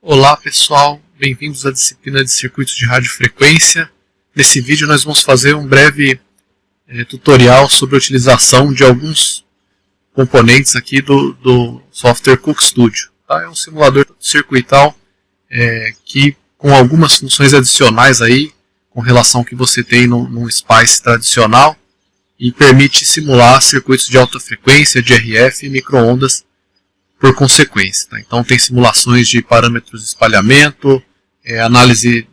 Olá pessoal, bem-vindos à disciplina de circuitos de radiofrequência. Nesse vídeo nós vamos fazer um breve tutorial sobre a utilização de alguns componentes aqui do software Cook Studio. Tá? É um simulador circuital que com algumas funções adicionais aí, com relação ao que você tem num SPICE tradicional, e permite simular circuitos de alta frequência, de RF e microondas por consequência. Tá? Então tem simulações de parâmetros de espalhamento, análise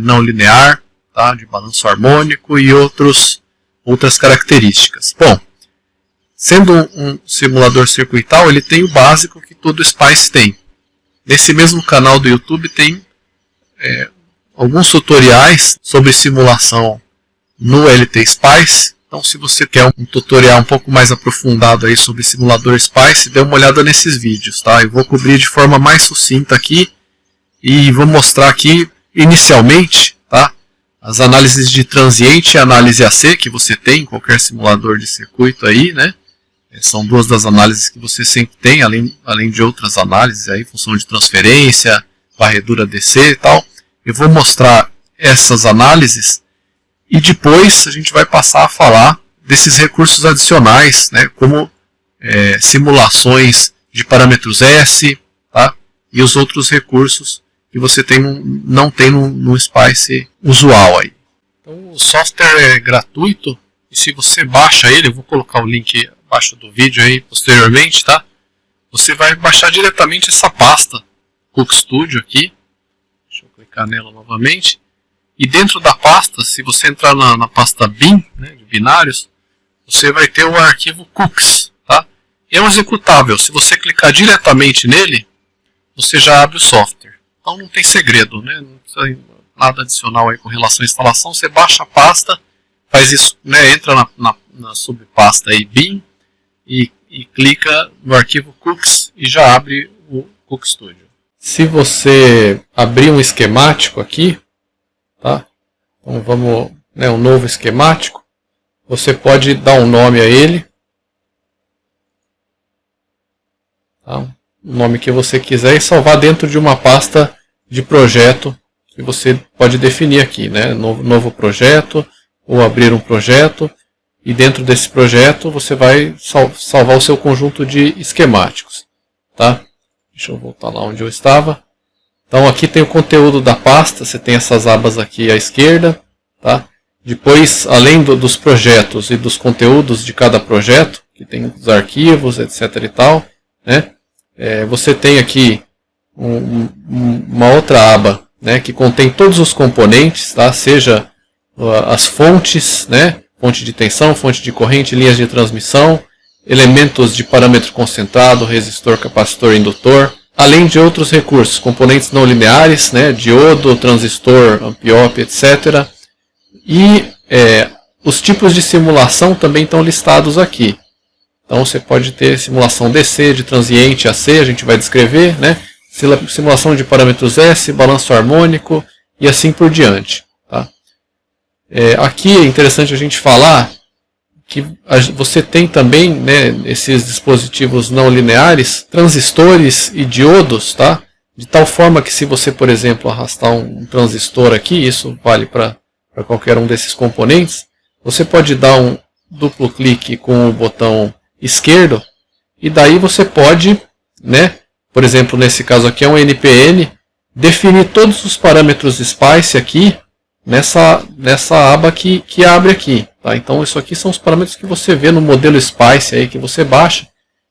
não linear, tá? De balanço harmônico e outras características. Bom, sendo um simulador circuital, ele tem o básico que todo SPICE tem. Nesse mesmo canal do YouTube tem alguns tutoriais sobre simulação no LT-SPICE. Então, se você quer um tutorial um pouco mais aprofundado aí sobre simulador SPICE, dê uma olhada nesses vídeos, tá? Eu vou cobrir de forma mais sucinta aqui e vou mostrar aqui, inicialmente, tá? As análises de transiente e análise AC que você tem em qualquer simulador de circuito aí, né? São duas das análises que você sempre tem, além de outras análises aí, função de transferência, varredura DC e tal. Eu vou mostrar essas análises e depois a gente vai passar a falar desses recursos adicionais, né, como simulações de parâmetros S, tá, e os outros recursos que você não tem no SPICE usual. Aí. Então, o software é gratuito e se você baixa ele, eu vou colocar o link abaixo do vídeo aí posteriormente, tá? Você vai baixar diretamente essa pasta Cook Studio aqui. Deixa eu clicar nela novamente. E dentro da pasta, se você entrar na pasta bin, né, de binários, você vai ter o arquivo cooks. Tá? É um executável. Se você clicar diretamente nele, você já abre o software. Então não tem segredo, né? Não precisa nada adicional aí com relação à instalação. Você baixa a pasta, faz isso, né, entra na subpasta aí bin e clica no arquivo cooks e já abre o Cook Studio. Se você abrir um esquemático aqui, tá? Então vamos, um novo esquemático. Você pode dar um nome a ele, tá? O nome que você quiser e salvar dentro de uma pasta de projeto que você pode definir aqui, né? Novo projeto ou abrir um projeto e dentro desse projeto você vai salvar o seu conjunto de esquemáticos, tá? Deixa eu voltar lá onde eu estava. Então aqui tem o conteúdo da pasta, você tem essas abas aqui à esquerda, tá? Depois, além dos projetos e dos conteúdos de cada projeto, que tem os arquivos, etc e tal, né? Você tem aqui uma outra aba, né, que contém todos os componentes, tá? Seja as fontes, né? Fonte de tensão, fonte de corrente, linhas de transmissão, elementos de parâmetro concentrado, resistor, capacitor, indutor, além de outros recursos, componentes não lineares, né, diodo, transistor, amp-op, etc. E os tipos de simulação também estão listados aqui. Então você pode ter simulação DC, de transiente, AC, a gente vai descrever, né, simulação de parâmetros S, balanço harmônico e assim por diante. Tá? Aqui é interessante a gente falar que você tem também, né, esses dispositivos não lineares, transistores e diodos, tá? De tal forma que se você, por exemplo, arrastar um transistor aqui, isso vale para qualquer um desses componentes, você pode dar um duplo clique com o botão esquerdo e daí você pode, né, por exemplo, nesse caso aqui é um NPN, definir todos os parâmetros SPICE aqui nessa aba que abre aqui. Tá? Então isso aqui são os parâmetros que você vê no modelo SPICE aí que você baixa.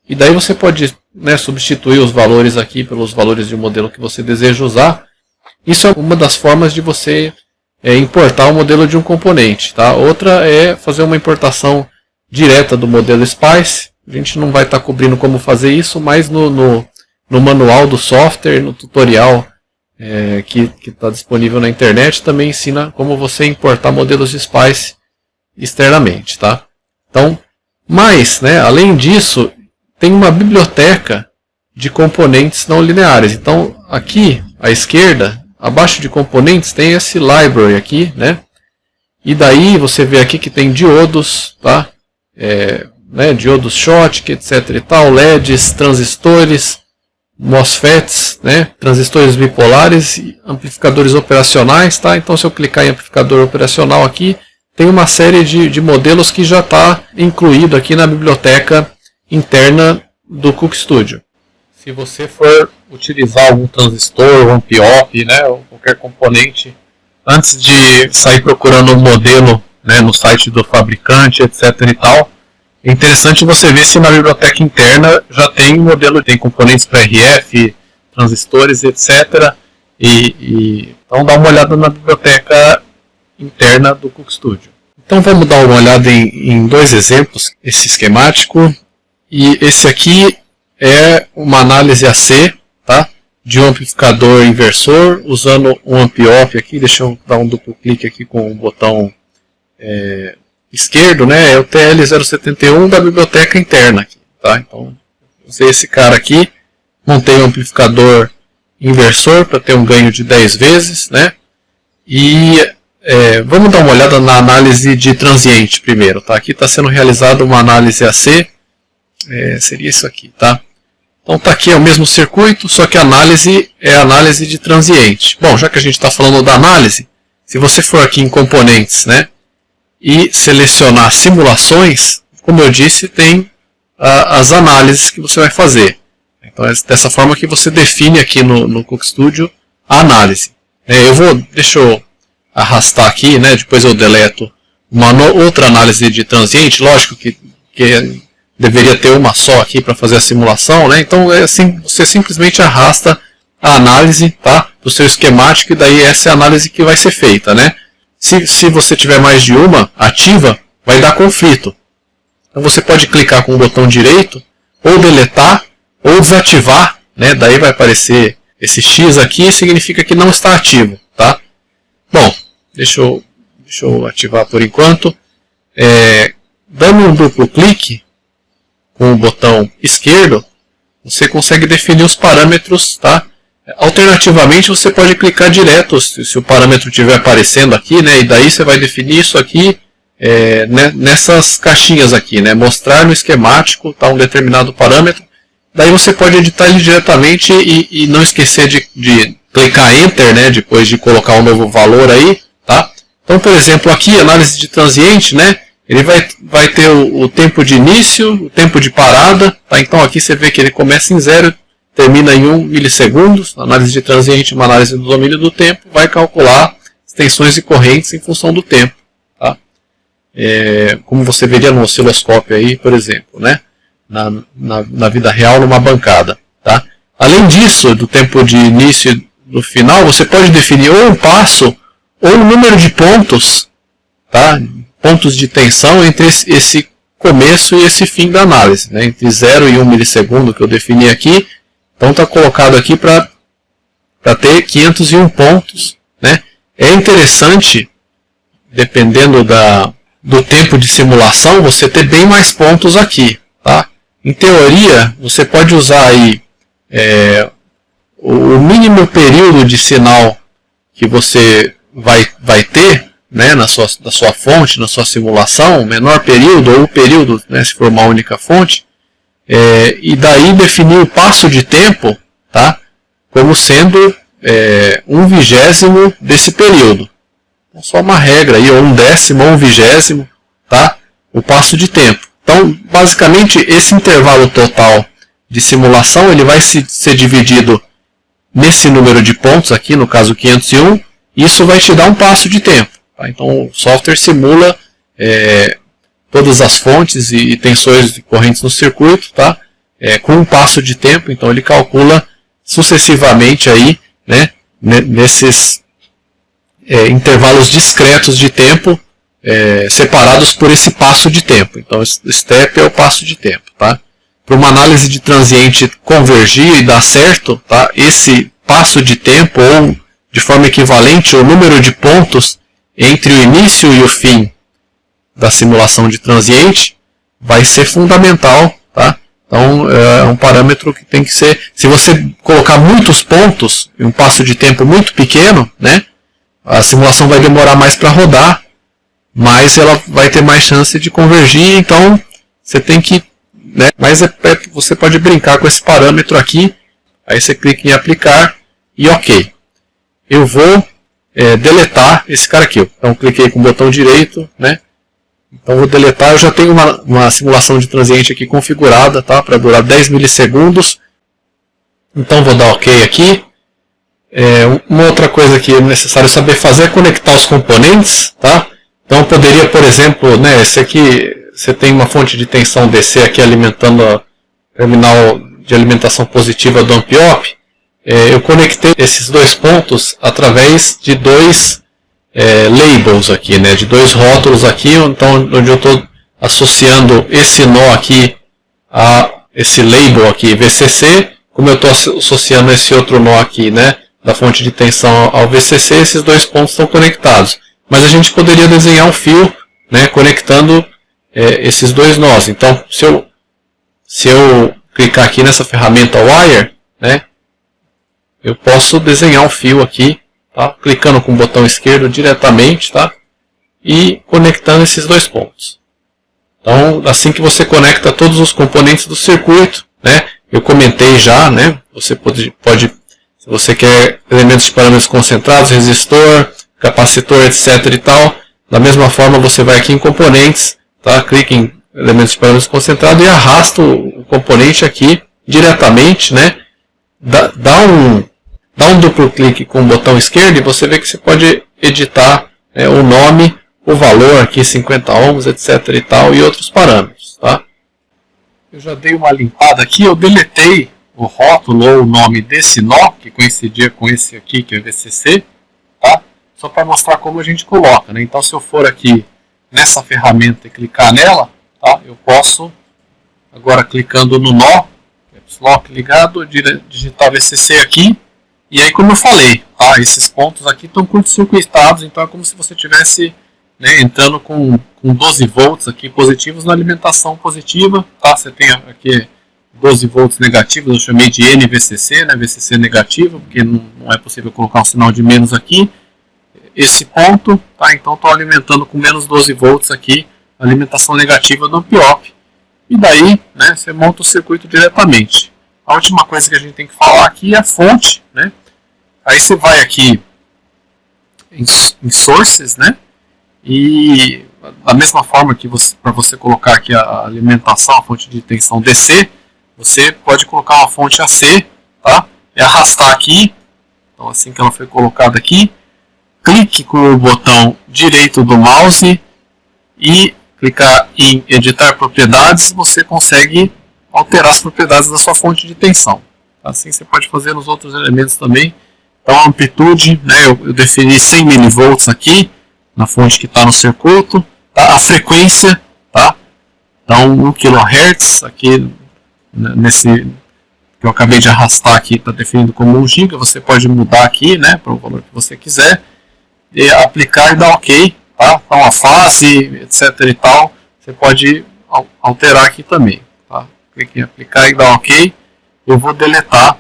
E daí você pode, né, substituir os valores aqui pelos valores de modelo que você deseja usar. Isso é uma das formas de você importar o modelo de um componente. Tá? Outra é fazer uma importação direta do modelo SPICE. A gente não vai estar cobrindo como fazer isso, mas no manual do software, no tutorial que está disponível na internet, também ensina como você importar modelos de SPICE externamente, tá? Então, mas, né, além disso, tem uma biblioteca de componentes não lineares. Então, aqui à esquerda, abaixo de componentes, tem esse library aqui, né? E daí você vê aqui que tem diodos, tá? Né, diodos Schottky, etc e tal, LEDs, transistores, MOSFETs, né, transistores bipolares, amplificadores operacionais, tá? Então se eu clicar em amplificador operacional aqui, tem uma série de modelos que já está incluído aqui na biblioteca interna do CookStudio. Se você for utilizar algum transistor, um amp-op, né, ou qualquer componente, antes de sair procurando um modelo, né, no site do fabricante, etc. e tal, é interessante você ver se na biblioteca interna já tem modelo, tem componentes para RF, transistores, etc. Então dá uma olhada na biblioteca interna do CookStudio. Então vamos dar uma olhada em dois exemplos, esse esquemático e esse aqui é uma análise AC, tá? De um amplificador inversor usando um amp-op aqui. Deixa eu dar um duplo clique aqui com o botão esquerdo, né? É o TL071 da biblioteca interna aqui, tá? Então usei esse cara aqui, montei um amplificador inversor para ter um ganho de 10 vezes, né? E vamos dar uma olhada na análise de transiente primeiro, tá? Aqui está sendo realizada uma análise AC, seria isso aqui, tá? Então tá aqui, é o mesmo circuito, só que a análise é a análise de transiente. Bom, já que a gente está falando da análise, se você for aqui em componentes, né, e selecionar simulações, como eu disse, tem as análises que você vai fazer. Então é dessa forma que você define aqui no CookStudio a análise. Deixa eu arrastar aqui, né, depois eu deleto uma outra análise de transiente, lógico que deveria ter uma só aqui para fazer a simulação, né? Então assim, você simplesmente arrasta a análise, tá, do seu esquemático e daí essa é a análise que vai ser feita, né? Se você tiver mais de uma ativa, vai dar conflito. Então você pode clicar com o botão direito, ou deletar, ou desativar, né? Daí vai aparecer esse X aqui, significa que não está ativo, tá? Bom, deixa eu ativar por enquanto. Dando um duplo clique com o botão esquerdo, você consegue definir os parâmetros, tá? Alternativamente, você pode clicar direto se o parâmetro estiver aparecendo aqui, né? E daí você vai definir isso aqui nessas caixinhas aqui, né? Mostrar no esquemático, tá, um determinado parâmetro. Daí você pode editar ele diretamente e não esquecer de clicar Enter, né? Depois de colocar um novo valor aí, tá? Então, por exemplo, aqui, análise de transiente, né? Ele vai ter o tempo de início, o tempo de parada, tá? Então aqui você vê que ele começa em 0, termina em 1 milissegundos. Análise de transiente, uma análise do domínio do tempo, vai calcular extensões e correntes em função do tempo, tá? Como você veria no osciloscópio aí, por exemplo, né? Na vida real, numa bancada, tá? Além disso, do tempo de início e do final, você pode definir ou um passo ou um número de pontos, tá? Pontos de tensão entre esse começo e esse fim da análise, né? Entre 0 e 1 milissegundo que eu defini aqui. Então está colocado aqui para ter 501 pontos, né? É interessante, dependendo do tempo de simulação, você ter bem mais pontos aqui, tá? Em teoria, você pode usar aí o mínimo período de sinal que você vai ter, né, da sua fonte, na sua simulação, o menor período ou o período, né, se for uma única fonte, e daí definir o passo de tempo, tá, como sendo 1/20 desse período. Então, só uma regra aí, ou 1/10 ou 1/20, tá, o passo de tempo. Então, basicamente, esse intervalo total de simulação ele vai ser dividido nesse número de pontos aqui, no caso 501, e isso vai te dar um passo de tempo. Tá? Então o software simula todas as fontes e tensões e correntes no circuito, tá? Com um passo de tempo, então ele calcula sucessivamente aí, né, nesses intervalos discretos de tempo separados por esse passo de tempo. Então o step é o passo de tempo. Tá? Para uma análise de transiente convergir e dar certo, tá? Esse passo de tempo ou de forma equivalente o número de pontos entre o início e o fim da simulação de transiente vai ser fundamental, tá? Então é um parâmetro que tem que ser, se você colocar muitos pontos em um passo de tempo muito pequeno, né, a simulação vai demorar mais para rodar, mas ela vai ter mais chance de convergir, então você tem que, né, mas você pode brincar com esse parâmetro aqui Aí você clica em aplicar e OK. Eu vou deletar esse cara aqui. Então cliquei com o botão direito, né? Então vou deletar. Eu já tenho uma simulação de transiente aqui configurada, tá? Para durar 10 milissegundos. Então vou dar OK aqui. Uma outra coisa que é necessário saber fazer é conectar os componentes, tá? Então eu poderia, por exemplo, né, esse aqui, você tem uma fonte de tensão DC aqui alimentando o terminal de alimentação positiva do Ampiop. Eu conectei esses dois pontos através de dois labels aqui, né, de dois rótulos aqui, então, onde eu estou associando esse nó aqui a esse label aqui VCC, como eu estou associando esse outro nó aqui, né, da fonte de tensão ao VCC, esses dois pontos estão conectados. Mas a gente poderia desenhar um fio, né, conectando esses dois nós. Então, se eu clicar aqui nessa ferramenta Wire, né, eu posso desenhar um fio aqui, tá, clicando com o botão esquerdo diretamente, tá, e conectando esses dois pontos. Então, assim que você conecta todos os componentes do circuito, né, eu comentei já, né, você pode se você quer elementos de parâmetros concentrados, resistor, capacitor, etc. e tal, da mesma forma você vai aqui em componentes, tá? Clica em elementos de parâmetros concentrados e arrasta o componente aqui diretamente, né? Dá um duplo clique com o botão esquerdo e você vê que você pode editar o nome, o valor aqui, 50 ohms, etc. e tal, e outros parâmetros, tá? Eu já dei uma limpada aqui, eu deletei o rótulo ou o nome desse nó, que coincidia com esse aqui, que é VCC, tá? Só para mostrar como a gente coloca, né? Então, se eu for aqui nessa ferramenta e clicar nela, tá? Eu posso, agora clicando no nó, caps lock ligado, digitar VCC aqui, e aí, como eu falei, tá? Esses pontos aqui estão curto-circuitados, então é como se você tivesse, né, entrando com 12 volts aqui positivos na alimentação positiva, tá? Você tem aqui 12 volts negativos, eu chamei de NVCC, né, VCC negativo, porque não é possível colocar um sinal de menos aqui. Esse ponto, tá, então estou alimentando com menos 12 volts aqui, a alimentação negativa do Ampiop. E daí, né, você monta o circuito diretamente. A última coisa que a gente tem que falar aqui é a fonte, né. Aí você vai aqui em Sources, né, e da mesma forma que para você colocar aqui a alimentação, a fonte de tensão DC, você pode colocar uma fonte AC, tá? É arrastar aqui, então assim que ela foi colocada aqui, clique com o botão direito do mouse e clicar em editar propriedades, você consegue alterar as propriedades da sua fonte de tensão. Assim você pode fazer nos outros elementos também. Então a amplitude, né, eu defini 100 mV aqui, na fonte que está no circuito, tá? A frequência, tá? Então 1 kHz aqui, nesse que eu acabei de arrastar aqui, está definido como 1 GB, você pode mudar aqui, né, para o valor que você quiser, e aplicar e dar OK, tá? Então a fase, etc e tal, você pode alterar aqui também, tá? Clique em aplicar e dar OK. Eu vou deletar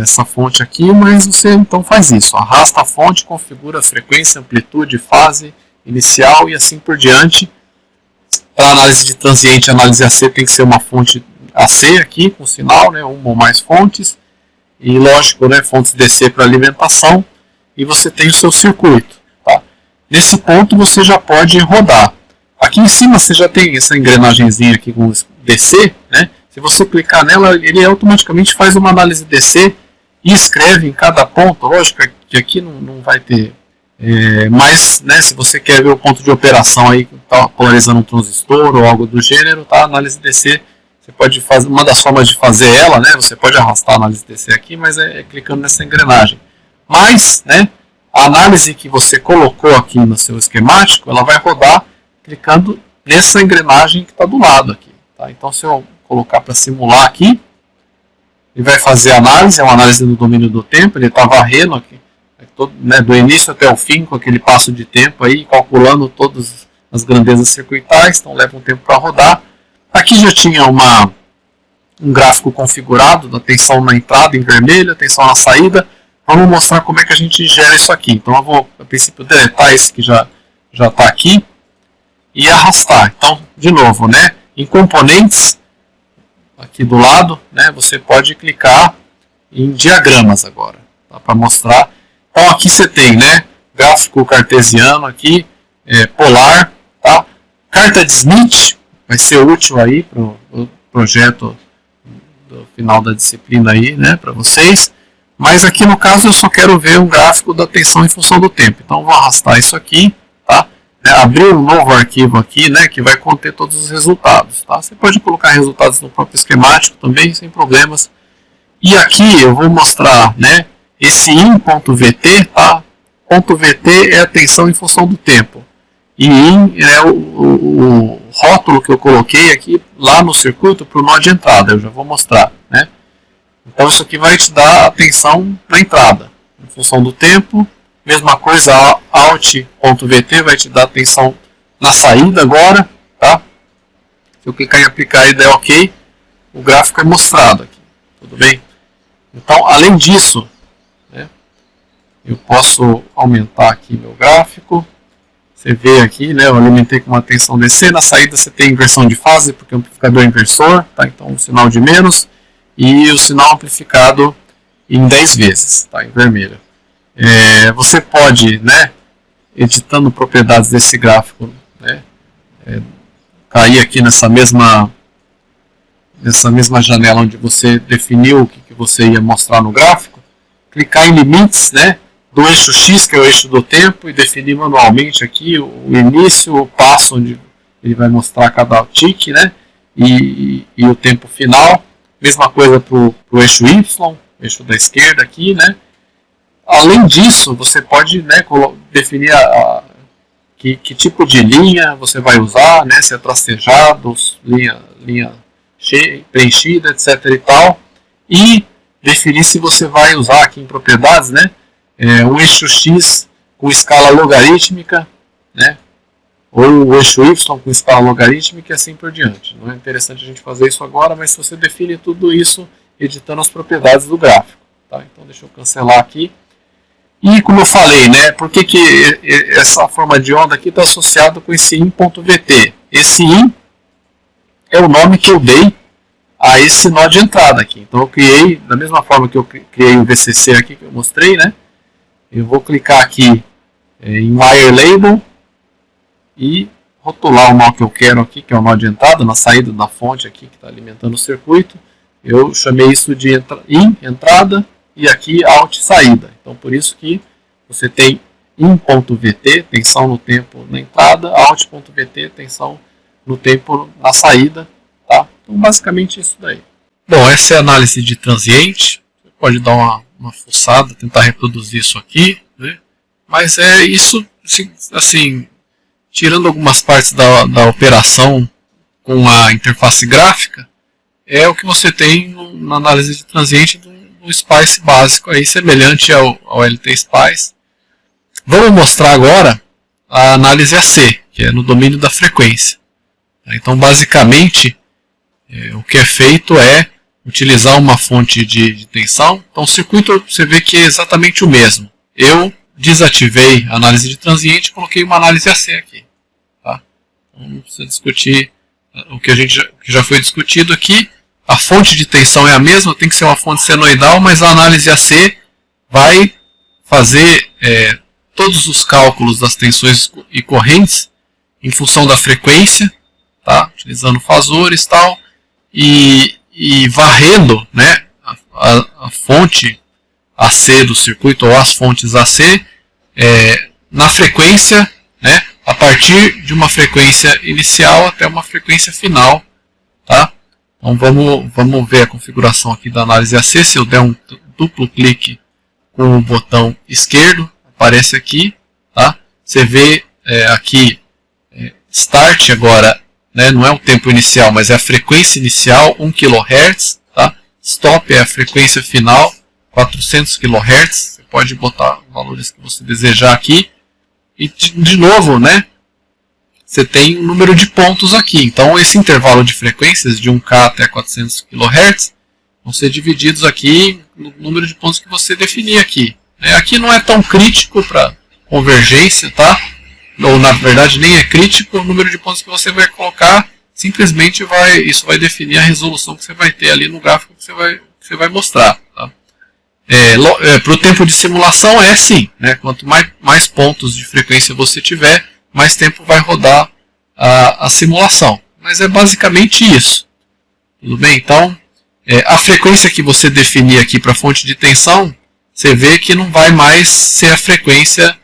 essa fonte aqui, mas você então faz isso, arrasta a fonte, configura a frequência, amplitude, fase inicial e assim por diante. Para análise de transiente, análise AC tem que ser uma fonte AC aqui, com sinal, né, uma ou mais fontes, e lógico, né, fontes DC para alimentação, e você tem o seu circuito. Tá? Nesse ponto você já pode rodar. Aqui em cima você já tem essa engrenagemzinha aqui com DC, né? Se você clicar nela, ele automaticamente faz uma análise DC e escreve em cada ponto. Lógico que aqui não vai ter, mas, né, se você quer ver o ponto de operação aí, tá polarizando um transistor ou algo do gênero, tá? A análise DC, você pode fazer, uma das formas de fazer ela, né? Você pode arrastar a análise DC aqui, mas clicando nessa engrenagem. Mas, né, a análise que você colocou aqui no seu esquemático, ela vai rodar clicando nessa engrenagem que está do lado aqui. Tá? Então, se eu colocar para simular aqui, ele vai fazer a análise, é uma análise do domínio do tempo, ele está varrendo aqui, né, do início até o fim, com aquele passo de tempo aí, calculando todas as grandezas circuitais, então leva um tempo para rodar. Aqui já tinha um gráfico configurado da tensão na entrada em vermelho, a tensão na saída. Vamos mostrar como é que a gente gera isso aqui. Então eu vou, a princípio, deletar esse que já está aqui e arrastar. Então, de novo, né, em componentes, aqui do lado, né, você pode clicar em diagramas agora, tá? Para mostrar. Então aqui você tem, né, gráfico cartesiano aqui, polar, tá? Carta de Smith vai ser útil aí para o projeto do final da disciplina aí, né, para vocês. Mas aqui no caso eu só quero ver um gráfico da tensão em função do tempo. Então vou arrastar isso aqui, tá? Abrir um novo arquivo aqui, né, que vai conter todos os resultados, tá? Você pode colocar resultados no próprio esquemático também, sem problemas. E aqui eu vou mostrar, né, esse in.vt, tá? Ponto .vt é a tensão em função do tempo. E in é o rótulo que eu coloquei aqui lá no circuito para o nó de entrada. Eu já vou mostrar, né? Então isso aqui vai te dar a tensão na entrada, em função do tempo. Mesma coisa, alt.vt vai te dar a tensão na saída agora, tá? Se eu clicar em aplicar e der OK, o gráfico é mostrado aqui, tudo bem? Então, além disso, né, eu posso aumentar aqui meu gráfico. Você vê aqui, né, eu alimentei com uma tensão DC, na saída você tem inversão de fase, porque o amplificador é inversor, tá? Então um sinal de menos, e o sinal amplificado em 10 vezes, tá? Em vermelho. Você pode, né, editando propriedades desse gráfico, né, cair aqui nessa mesma janela onde você definiu o que você ia mostrar no gráfico, clicar em limites, né, do eixo X, que é o eixo do tempo, e definir manualmente aqui o início, o passo onde ele vai mostrar cada tique, né, e o tempo final. Mesma coisa para o eixo Y, eixo da esquerda aqui, né. Além disso, você pode, né, definir que tipo de linha você vai usar, né, se é tracejado, linha preenchida, etc. e tal, e definir se você vai usar aqui em propriedades, né, um eixo X com escala logarítmica, né, ou o eixo Y com escala logarítmica e assim por diante. Não é interessante a gente fazer isso agora, mas você define tudo isso editando as propriedades do gráfico, tá? Então deixa eu cancelar aqui. E como eu falei, né, por que essa forma de onda aqui está associada com esse in.vt? Esse in é o nome que eu dei a esse nó de entrada aqui. Então eu criei, da mesma forma que eu criei o VCC aqui que eu mostrei, né, eu vou clicar aqui em Wire Label e rotular o nó que eu quero aqui, que é o nó de entrada, na saída da fonte aqui que está alimentando o circuito. Eu chamei isso de in, entrada, e aqui alt saída. Então por isso que você tem in.vt, tensão no tempo na entrada, alt.vt, tensão no tempo na saída, tá? Então basicamente isso daí. Bom, essa é a análise de transiente. Você pode dar uma fuçada, tentar reproduzir isso aqui, né? Mas é isso, assim, tirando algumas partes da operação com a interface gráfica, é o que você tem na análise de transiente do SPICE básico, aí, semelhante ao LT SPICE. Vamos mostrar agora a análise AC, que é no domínio da frequência. Então, basicamente, o que é feito é utilizar uma fonte de tensão. Então, o circuito você vê que é exatamente o mesmo. Eu desativei a análise de transiente e coloquei uma análise AC aqui. Tá? Então, não precisa discutir o que já foi discutido aqui. A fonte de tensão é a mesma, tem que ser uma fonte senoidal, mas a análise AC vai fazer todos os cálculos das tensões e correntes em função da frequência, tá? Utilizando fasores e tal, e varrendo, né, a fonte AC do circuito, ou as fontes AC, na frequência, né, a partir de uma frequência inicial até uma frequência final, tá? Então vamos ver a configuração aqui da análise AC. Se eu der um duplo clique com o botão esquerdo, aparece aqui, tá? Você vê aqui Start agora, né, não é o tempo inicial, mas é a frequência inicial, 1 kHz, tá? Stop é a frequência final, 400 kHz. Você pode botar valores que você desejar aqui. E de novo, né, você tem um número de pontos aqui. Então esse intervalo de frequências de 1K até 400 kHz vão ser divididos aqui no número de pontos que você definir aqui. Aqui não é tão crítico para convergência, tá? Ou na verdade nem é crítico o número de pontos que você vai colocar. Simplesmente isso vai definir a resolução que você vai ter ali no gráfico que você vai mostrar. Tá? Para o tempo de simulação é sim, né? Quanto mais pontos de frequência você tiver, mais tempo vai rodar a simulação. Mas é basicamente isso. Tudo bem? Então, a frequência que você definir aqui para a fonte de tensão, você vê que não vai mais ser a frequência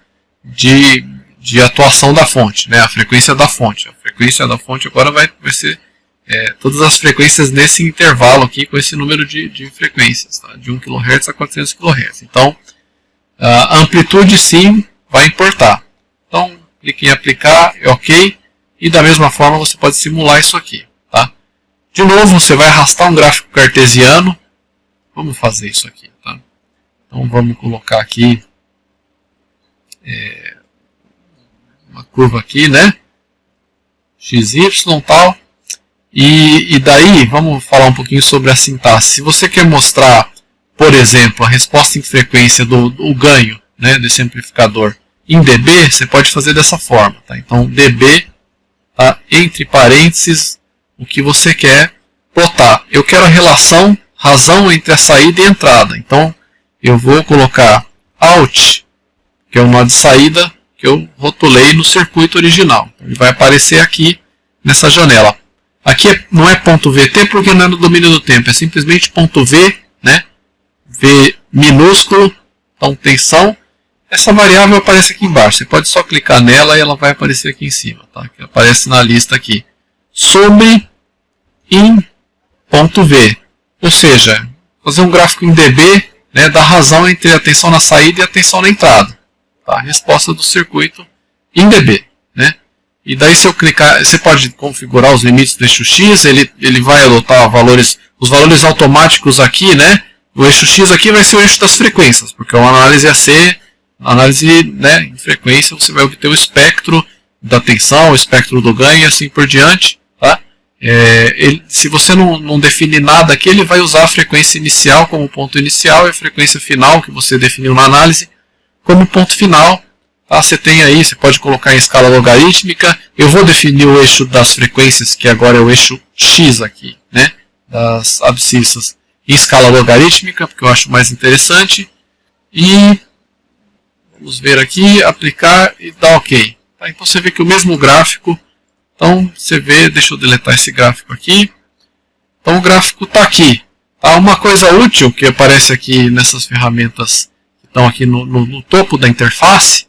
de atuação da fonte, né? A frequência da fonte. A frequência da fonte agora vai ser todas as frequências nesse intervalo aqui, com esse número de frequências, tá? De 1 kHz a 400 kHz. Então, a amplitude sim vai importar. Então, clique em aplicar, OK, e da mesma forma você pode simular isso aqui. Tá? De novo, você vai arrastar um gráfico cartesiano. Vamos fazer isso aqui. Tá? Então, vamos colocar aqui uma curva aqui, né? XY tal. E daí, vamos falar um pouquinho sobre a sintaxe. Se você quer mostrar, por exemplo, a resposta em frequência do ganho, né, desse amplificador em dB, você pode fazer dessa forma. Tá? Então, dB, tá? Entre parênteses, o que você quer plotar. Eu quero a razão entre a saída e a entrada. Então, eu vou colocar out, que é o nó de saída que eu rotulei no circuito original. Ele vai aparecer aqui nessa janela. Aqui não é ponto .vt porque não é no domínio do tempo, é simplesmente ponto .v, né? V minúsculo, então tensão. Essa variável aparece aqui embaixo, você pode só clicar nela e ela vai aparecer aqui em cima, tá? Que aparece na lista aqui. Sobre em ponto .v, ou seja, fazer um gráfico em dB, né, da razão entre a tensão na saída e a tensão na entrada. Tá? A resposta do circuito em dB, né? E daí se eu clicar, você pode configurar os limites do eixo X, ele vai adotar os valores automáticos aqui, né? O eixo X aqui vai ser o eixo das frequências, porque uma análise AC, análise, né, em frequência, você vai obter o espectro da tensão, o espectro do ganho e assim por diante. Tá? Se você não definir nada aqui, ele vai usar a frequência inicial como ponto inicial e a frequência final que você definiu na análise como ponto final. Tá? Você tem aí, você pode colocar em escala logarítmica. Eu vou definir o eixo das frequências, que agora é o eixo X aqui, né, das abscissas, em escala logarítmica, porque eu acho mais interessante. E vamos ver aqui, aplicar e dar OK. Tá? Então você vê que o mesmo gráfico, então você vê, deixa eu deletar esse gráfico aqui. Então o gráfico está aqui. Tá? Uma coisa útil que aparece aqui nessas ferramentas que estão aqui no topo da interface,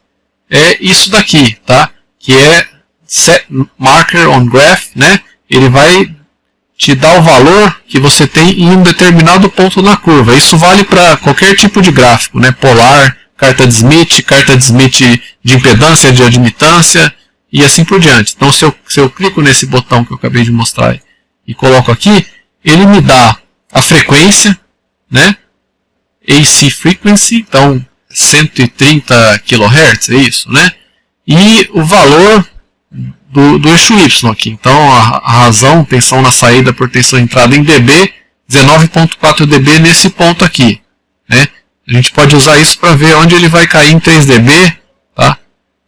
é isso daqui, tá? Que é Set Marker on Graph, né? Ele vai te dar o valor que você tem em um determinado ponto na curva. Isso vale para qualquer tipo de gráfico, né? Polar, carta de Smith de impedância, de admitância e assim por diante. Então, se eu clico nesse botão que eu acabei de mostrar e coloco aqui, ele me dá a frequência, né? AC Frequency, então 130 kHz, é isso, né? E o valor do eixo Y aqui. Então, a razão, tensão na saída por tensão entrada em dB, 19.4 dB nesse ponto aqui, né? A gente pode usar isso para ver onde ele vai cair em 3 dB, tá?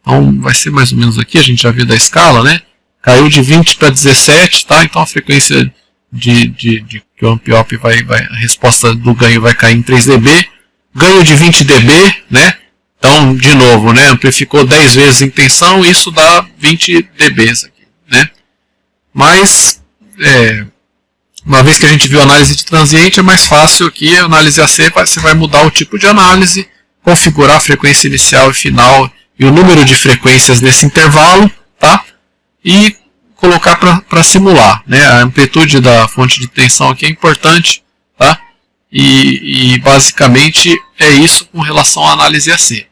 Então, vai ser mais ou menos aqui, a gente já viu da escala, né? Caiu de 20 para 17, tá? Então, a frequência que o amp-op a resposta do ganho vai cair em 3 dB. Ganho de 20 dB, né? Então, de novo, né? Amplificou 10 vezes em tensão, isso dá 20 dBs aqui, né? Mas, uma vez que a gente viu a análise de transiente, é mais fácil aqui, a análise AC, você vai mudar o tipo de análise, configurar a frequência inicial e final e o número de frequências nesse intervalo, tá? E colocar para simular, né? A amplitude da fonte de tensão aqui é importante, tá? E basicamente é isso com relação à análise AC.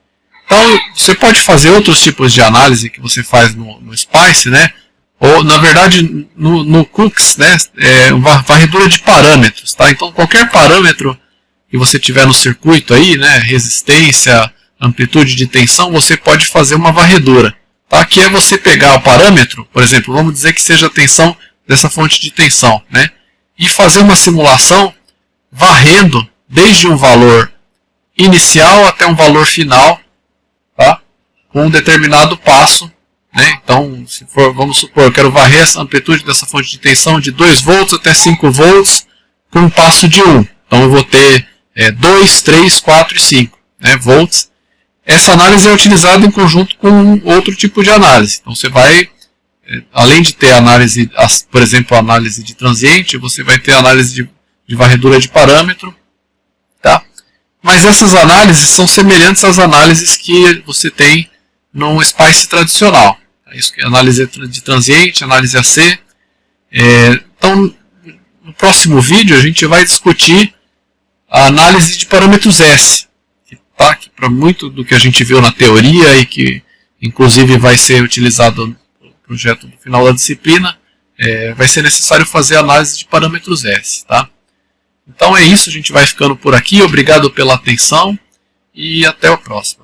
Então, você pode fazer outros tipos de análise que você faz no SPICE, né? Ou, na verdade, no Cooks, né? É uma varredura de parâmetros, tá? Então, qualquer parâmetro que você tiver no circuito aí, né? Resistência, amplitude de tensão, você pode fazer uma varredura, tá? Que é você pegar o parâmetro, por exemplo, vamos dizer que seja a tensão dessa fonte de tensão, né? E fazer uma simulação varrendo desde um valor inicial até um valor final, tá? Com um determinado passo, né? Então, vamos supor, eu quero varrer essa amplitude dessa fonte de tensão de 2 volts até 5 volts com um passo de 1. Então eu vou ter 2, 3, 4 e 5, né, volts. Essa análise é utilizada em conjunto com outro tipo de análise. Então você vai, além de ter análise, por exemplo, análise de transiente, você vai ter análise de varredura de parâmetro, tá? Mas essas análises são semelhantes às análises que você tem num SPICE tradicional. Isso que é análise de transiente, análise AC. Então, no próximo vídeo a gente vai discutir a análise de parâmetros S, que para muito do que a gente viu na teoria e que inclusive vai ser utilizado no projeto no final da disciplina, vai ser necessário fazer análise de parâmetros S. Tá? Então é isso, a gente vai ficando por aqui. Obrigado pela atenção e até o próximo.